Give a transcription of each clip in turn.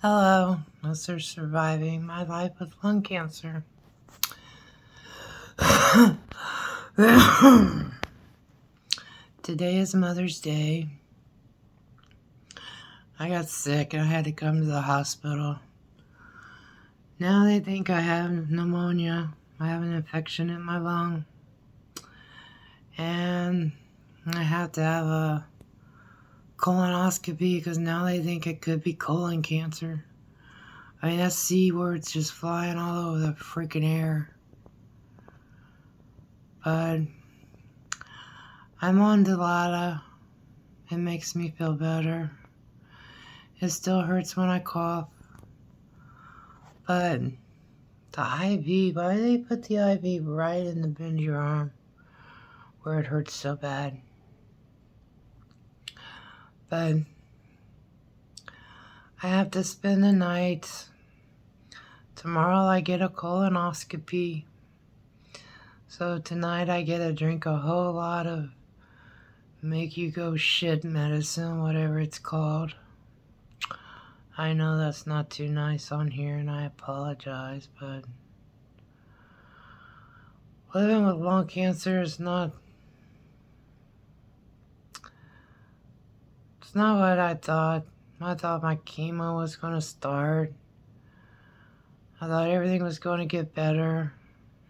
Hello, Mr. Surviving my life with lung cancer. Today is Mother's Day. I got sick and I had to come to the hospital. Now they think I have pneumonia. I have an infection in my lung. And I have to have a colonoscopy because now they think it could be colon cancer. I mean, that C word's just flying all over the freaking air. But I'm on Dilaudid. It makes me feel better. It still hurts when I cough. But the IV, why do they put the IV right in the bend of your arm where it hurts so bad? But I have to spend the night. Tomorrow I get a colonoscopy. So tonight I get to drink a whole lot of make you go shit medicine, whatever it's called. I know that's not too nice on here and I apologize, but living with lung cancer is not what I thought. I thought my chemo was going to start. I thought everything was going to get better.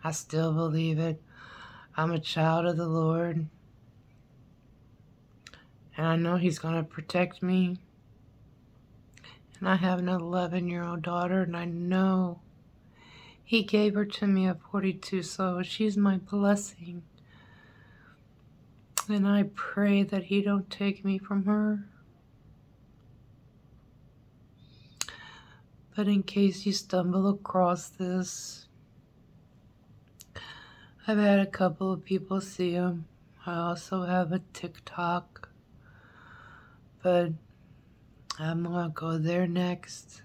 I still believe it. I'm a child of the Lord. And I know He's going to protect me. And I have an 11-year-old daughter, and I know He gave her to me at 42, so she's my blessing. And I pray that He don't take me from her. But in case you stumble across this, I've had a couple of people see him. I also have a TikTok. But I'm going to go there next.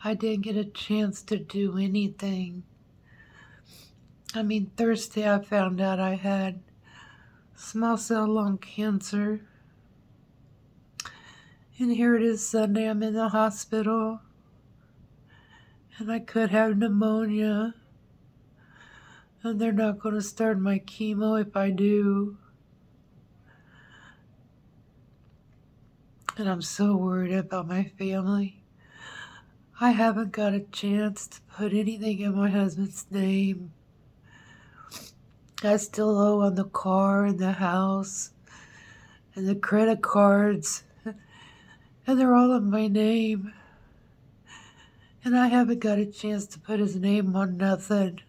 I didn't get a chance to do anything. I mean, Thursday I found out I had small cell lung cancer. And here it is Sunday, I'm in the hospital. And I could have pneumonia. And they're not going to start my chemo if I do. And I'm so worried about my family. I haven't got a chance to put anything in my husband's name. I still owe on the car and the house and the credit cards. And they're all in my name. And I haven't got a chance to put his name on nothing.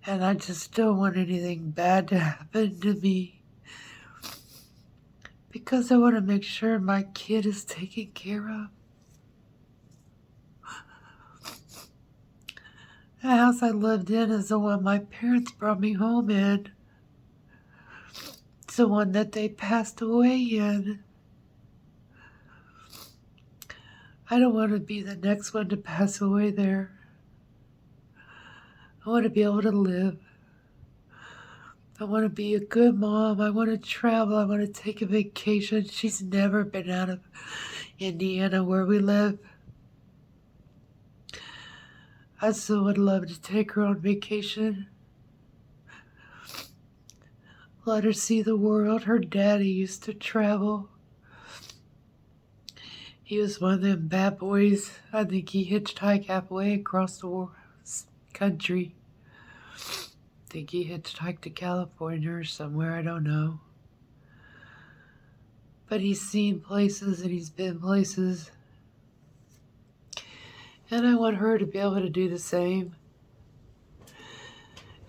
And I just don't want anything bad to happen to me. Because I want to make sure my kid is taken care of. The house I lived in is the one my parents brought me home in. It's the one that they passed away in. I don't want to be the next one to pass away there. I want to be able to live. I want to be a good mom. I want to travel. I want to take a vacation. She's never been out of Indiana where we live. I still would love to take her on vacation. Let her see the world. Her daddy used to travel. He was one of them bad boys. I think he hitchhiked halfway across the country. I think he hitchhiked to California or somewhere, I don't know. But he's seen places and he's been places. And I want her to be able to do the same.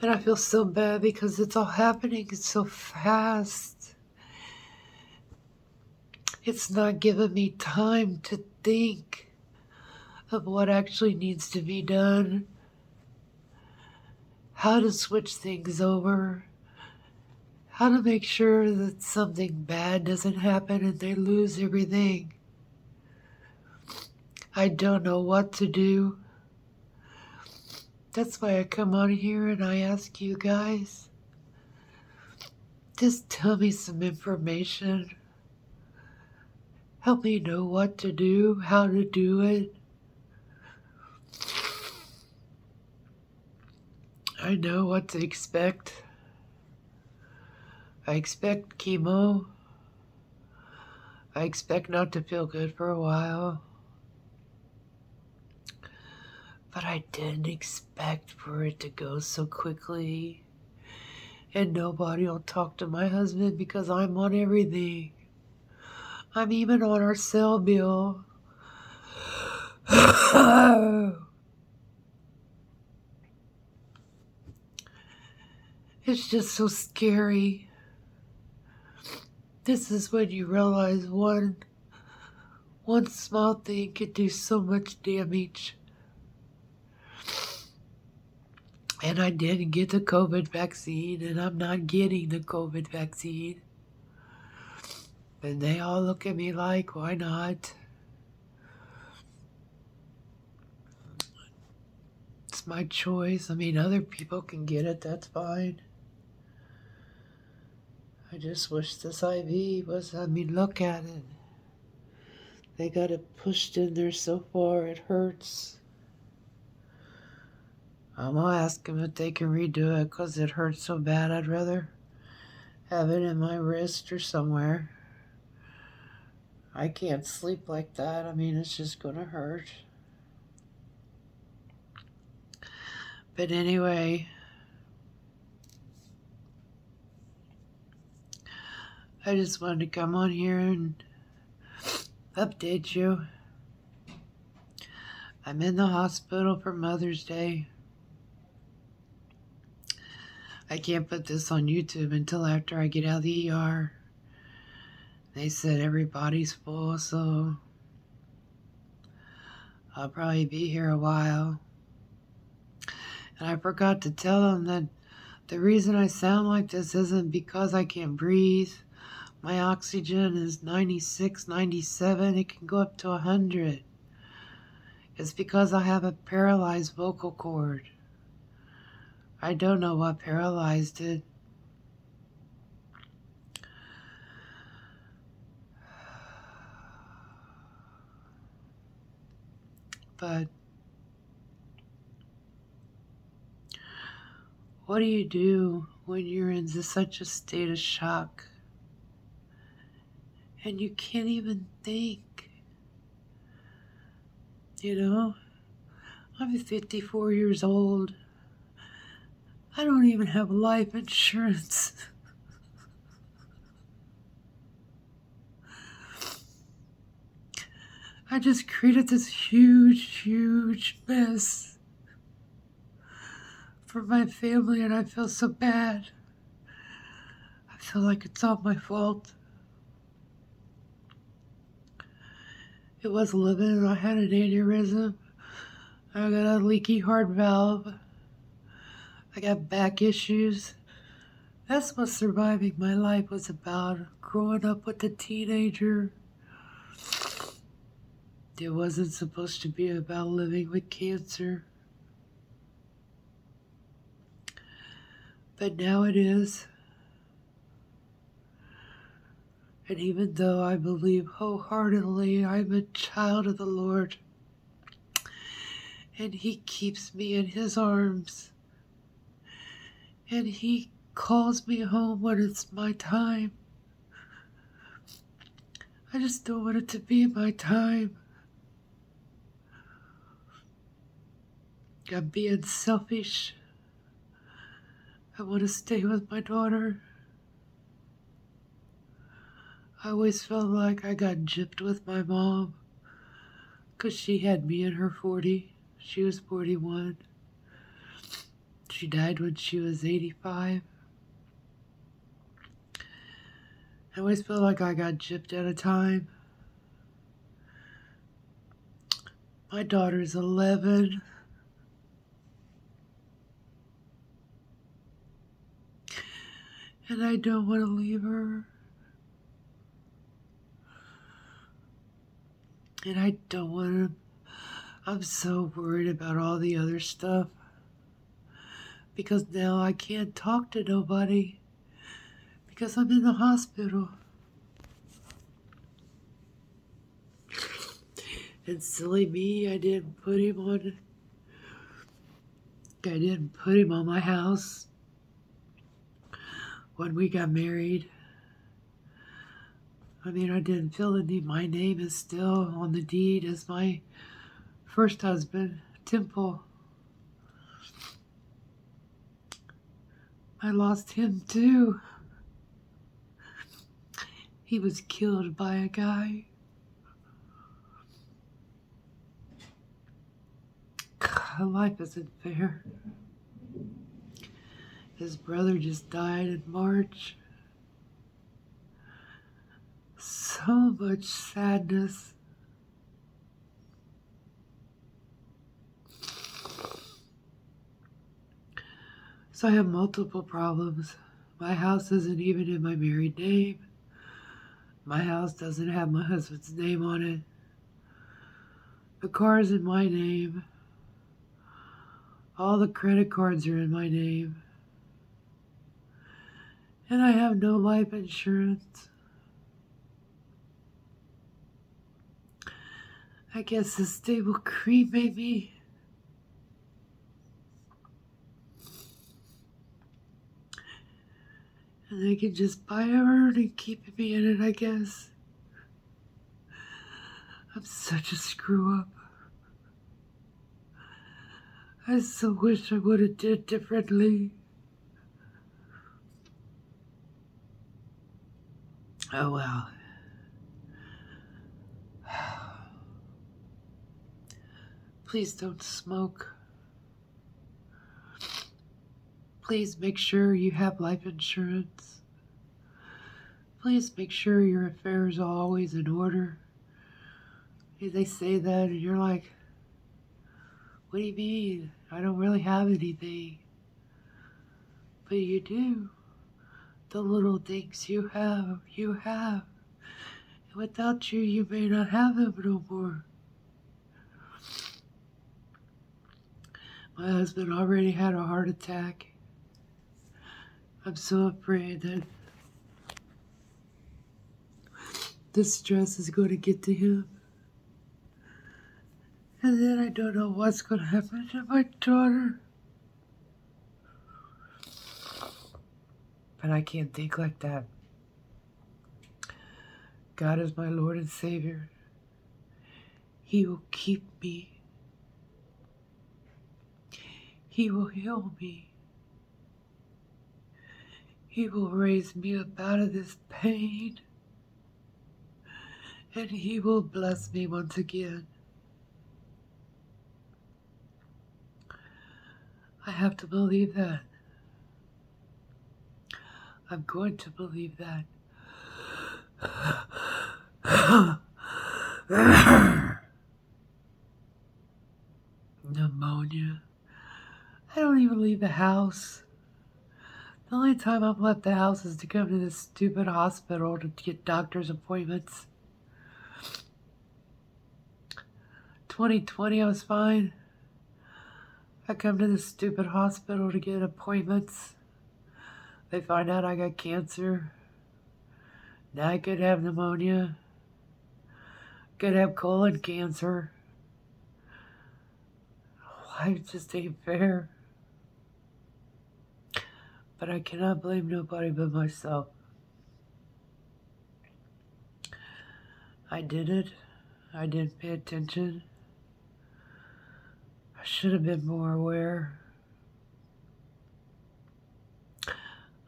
And I feel so bad because it's all happening so fast. It's not giving me time to think of what actually needs to be done. How to switch things over. How to make sure that something bad doesn't happen and they lose everything. I don't know what to do. That's why I come on here and I ask you guys, just tell me some information. help me know what to do, how to do it. I know what to expect. I expect chemo. I expect not to feel good for a while. But I didn't expect for it to go so quickly. And nobody will talk to my husband because I'm on everything. I'm even on our cell bill. It's just so scary. This is when you realize one small thing can do so much damage. And I didn't get the COVID vaccine, and I'm not getting the COVID vaccine. And they all look at me like, why not? It's my choice. I mean, other people can get it, that's fine. I just wish this IV was, look at it. They got it pushed in there so far, it hurts. I'm gonna ask them if they can redo it because it hurts so bad. I'd rather have it in my wrist or somewhere. I can't sleep like that. It's just gonna hurt. But anyway, I just wanted to come on here and update you. I'm in the hospital for Mother's Day. I can't put this on YouTube until after I get out of the ER. They said everybody's full, so I'll probably be here a while. And I forgot to tell them that the reason I sound like this isn't because I can't breathe. My oxygen is 96, 97. It can go up to 100. It's because I have a paralyzed vocal cord. I don't know what paralyzed it. But what do you do when you're in such a state of shock and you can't even think? I'm 54 years old. I don't even have life insurance. I just created this huge mess for my family, and I feel so bad. I feel like it's all my fault. It was living. I had an aneurysm. I got a leaky heart valve. I got back issues. That's what surviving my life was about. Growing up with a teenager. It wasn't supposed to be about living with cancer. But now it is. And even though I believe wholeheartedly I'm a child of the Lord, and He keeps me in His arms, and He calls me home when it's my time, I just don't want it to be my time. I'm being selfish. I want to stay with my daughter. I always felt like I got gypped with my mom because she had me in her 40. She was 41. She died when she was 85. I always felt like I got gypped at a time. My daughter's 11. And I don't want to leave her. And I don't want to. I'm so worried about all the other stuff. Because now I can't talk to nobody. Because I'm in the hospital. And silly me, I didn't put him on my house when we got married. I mean, I didn't feel the need. My name is still on the deed as my first husband, Temple. I lost him too. He was killed by a guy. Life isn't fair. His brother just died in March. So much sadness. So I have multiple problems. My house isn't even in my married name. My house doesn't have my husband's name on it. The car's in my name. All the credit cards are in my name. And I have no life insurance. I guess the state will cremate me. And they can just buy a urn and keep me in it, I guess. I'm such a screw up. I so wish I would have did differently. Oh well. Please don't smoke. Please make sure you have life insurance. Please make sure your affairs are always in order. They say that and you're like, what do you mean? I don't really have anything. But you do. The little things you have, you have. And without you, you may not have them no more. My husband already had a heart attack. I'm so afraid that this stress is going to get to him. And then I don't know what's going to happen to my daughter. But I can't think like that. God is my Lord and Savior. He will keep me. He will heal me. He will raise me up out of this pain. And He will bless me once again. I have to believe that. I'm going to believe that. Pneumonia. I don't even leave the house. The only time I've left the house is to come to this stupid hospital to get doctor's appointments. 2020, I was fine. I come to this stupid hospital to get appointments. They find out I got cancer. Now I could have pneumonia. Could have colon cancer. Life just ain't fair. But I cannot blame nobody but myself. I did it. I didn't pay attention. I should have been more aware.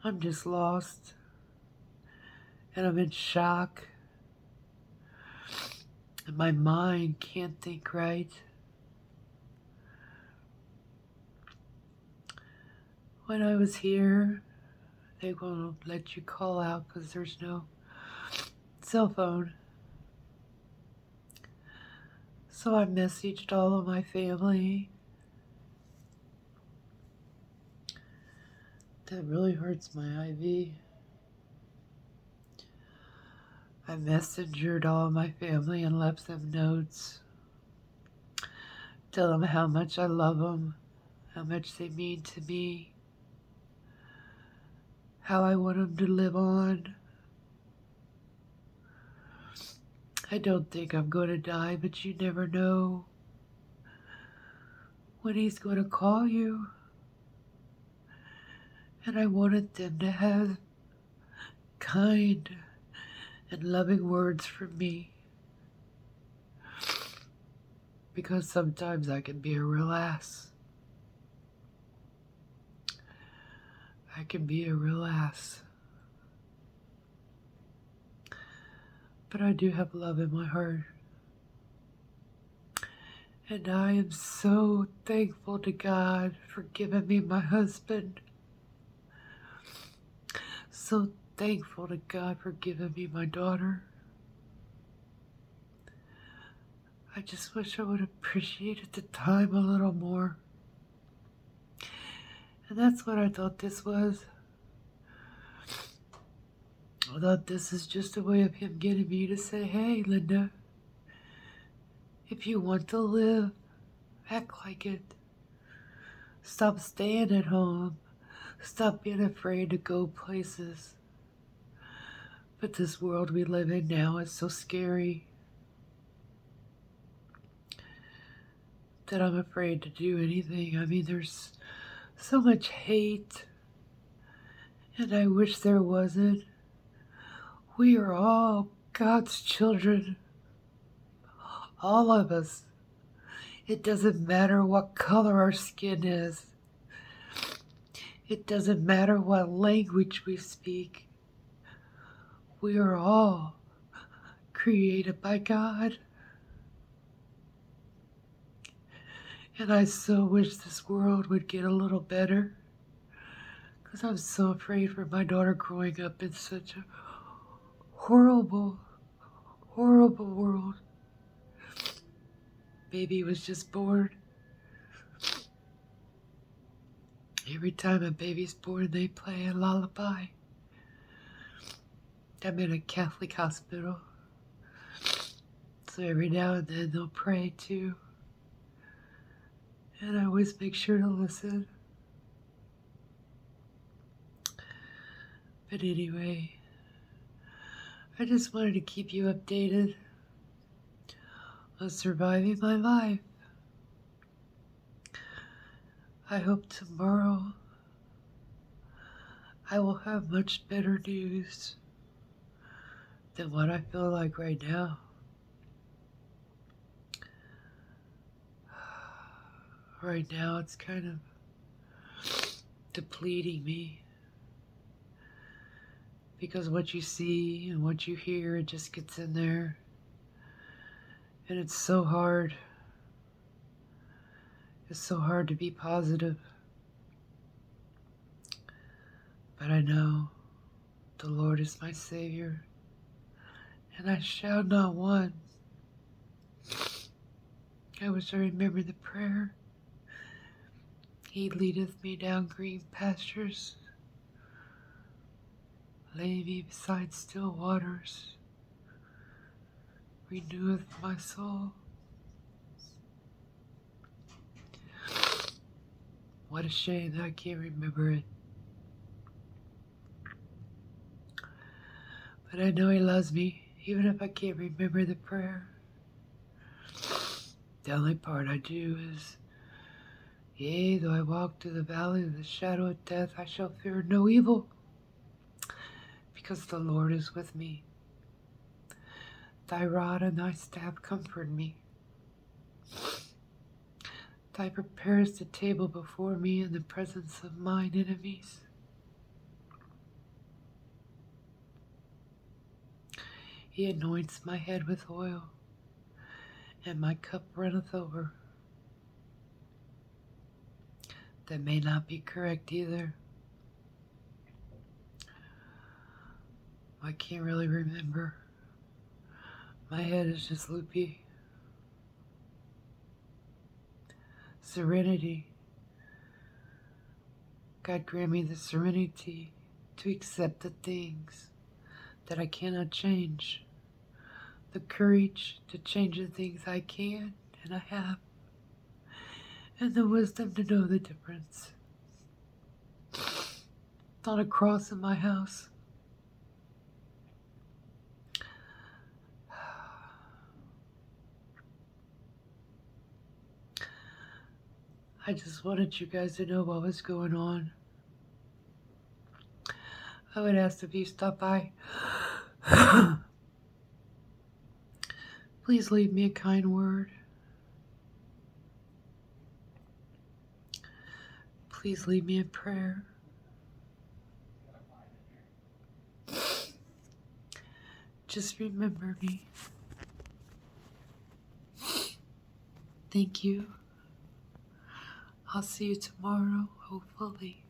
I'm just lost. And I'm in shock. And my mind can't think right. When I was here, they won't let you call out because there's no cell phone. So I messaged all of my family. That really hurts my IV. I messengered all of my family and left them notes. Tell them how much I love them, how much they mean to me, how I want them to live on, I don't think I'm going to die, but you never know when he's going to call you. And I wanted them to have kind and loving words from me. Because sometimes I can be a real ass. I can be a real ass. But I do have love in my heart. And I am so thankful to God for giving me my husband. So thankful to God for giving me my daughter. I just wish I would have appreciated the time a little more. And that's what I thought this was. I thought this is just a way of him getting me to say, hey, Linda, if you want to live, act like it. Stop staying at home. Stop being afraid to go places. But this world we live in now is so scary that I'm afraid to do anything. I mean, there's so much hate, and I wish there wasn't. We are all God's children. All of us. It doesn't matter what color our skin is. It doesn't matter what language we speak. We are all created by God. And I so wish this world would get a little better. Because I'm so afraid for my daughter growing up in such a horrible, horrible world. Baby was just born. Every time a baby's born, they play a lullaby. I'm in a Catholic hospital. So every now and then they'll pray too. And I always make sure to listen. But anyway, I just wanted to keep you updated on surviving my life. I hope tomorrow I will have much better news than what I feel like right now. Right now it's kind of depleting me. Because what you see and what you hear, it just gets in there. And it's so hard. It's so hard to be positive. But I know the Lord is my Savior, and I shall not want. I wish I remembered the prayer. He leadeth me down green pastures, lay me beside still waters, reneweth my soul. What a shame that I can't remember it. But I know he loves me, even if I can't remember the prayer. The only part I do is, yea, though I walk through the valley of the shadow of death, I shall fear no evil, because the Lord is with me. Thy rod and thy staff comfort me. Thou preparest the table before me in the presence of mine enemies. He anoints my head with oil, and my cup runneth over. That may not be correct either. I can't really remember. My head is just loopy. Serenity. God grant me the serenity to accept the things that I cannot change. The courage to change the things I can and I have. And the wisdom to know the difference. Not a cross in my house. I just wanted you guys to know what was going on. I would ask if you stop by. Please leave me a kind word. Please leave me a prayer. Just remember me. Thank you. I'll see you tomorrow, hopefully.